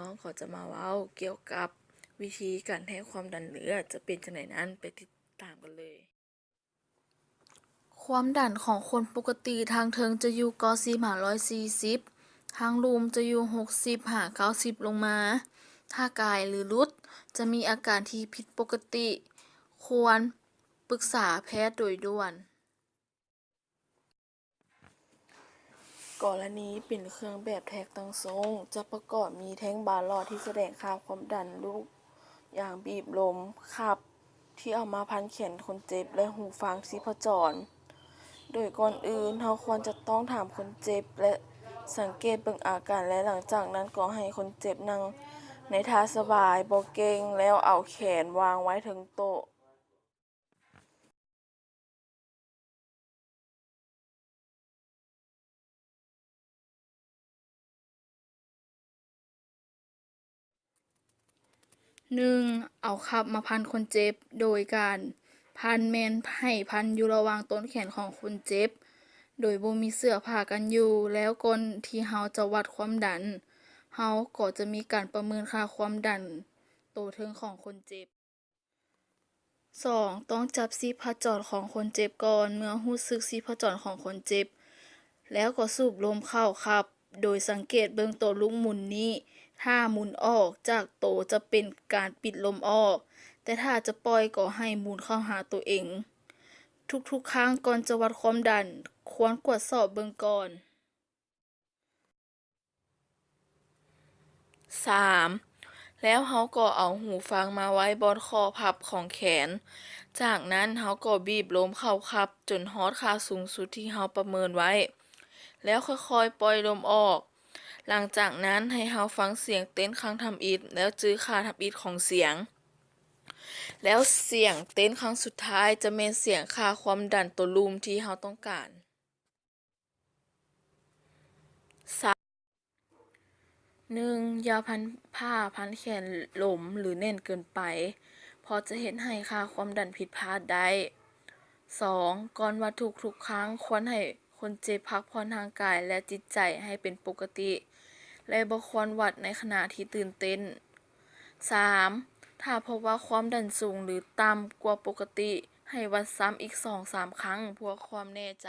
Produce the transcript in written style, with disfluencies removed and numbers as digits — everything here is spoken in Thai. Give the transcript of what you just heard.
องเขาจะมาเว้าเกี่ยวกับวิธีการให้ความดันเลือดจะเป็นจังไดนั้นไปติดตามกันเลยความดันของคนปกติทางเทิงจะอยู่90-140ทางลุ่มจะอยู่60-90ลงมาถ้ากายหรือหลุดจะมีอาการที่ผิดปกติควรปรึกษาแพทย์โดยด่วนกรณีเป็นเครื่องแบบแท็กตั้งทรงจะประกอบมีแท่งบาร์หลอดที่แสดงค่าความดันลูกอย่างบีบลมขับที่เอามาพันแขนคนเจ็บและหูฟังชีพจรโดยก่อนอื่นเราควรจะต้องถามคนเจ็บและสังเกตเบิ่งอาการและหลังจากนั้นก็ให้คนเจ็บนั่งในท่าสบายบ่เกร็งแล้วเอาแขนวางไว้ถึงโต๊ะ1. เอาคับมาพันคนเจ็บโดยการพันแม่นให้พันอยู่ระหว่างต้นแขนของคนเจ็บโดยบ่มีเสื้อผ้ากันอยู่แล้วก่อนที่เราจะวัดความดันเราก็จะมีการประเมินค่าความดันโตเทิงของคนเจ็บ 2. ต้องจับชีพจรของคนเจ็บก่อนเมื่อรู้สึกชีพจรของคนเจ็บแล้วก็สูบลมเข้าครับโดยสังเกตเบิ่งโตลูกหมุนนี้ถ้าหมุนออกจากโตจะเป็นการปิดลมออกแต่ถ้าจะปล่อยก็ให้หมุนเข้าหาตัวเองทุกๆครั้งก่อนจะวัดความดันควรตรวจสอบเบิ่งก่อน 3. แล้วเราก็เอาหูฟังมาไว้บนข้อพับของแขนจากนั้นเราก็บีบลมเข้าครับจนฮอดค่าสูงสุดที่เราประเมินไว้แล้วค่อยๆปล่อยลมออกหลังจากนั้นให้เราฟังเสียงเต้นครั้งทำอิฐแล้วจื้อค่าทำอิฐของเสียงแล้วเสียงเต้นครั้งสุดท้ายจะแม่นเสียงค่าความดันตัวลูมที่เราต้องการ1. อย่าพันผ้าพันแขนหลมหรือแน่นเกินไปเพราะจะเฮ็ดให้ค่าความดันผิดพลาดได้ 2. ก่อนวัดทุกครั้งควรให้คนเจ็บพักผ่อนทางกายและจิตใจให้เป็นปกติและบ่ควรวัดในขณะที่ตื่นเต้น 3. ถ้าพบว่าความดันสูงหรือต่ำกว่าปกติให้วัดซ้ำอีก 2-3 ครั้งเพื่อความแน่ใจ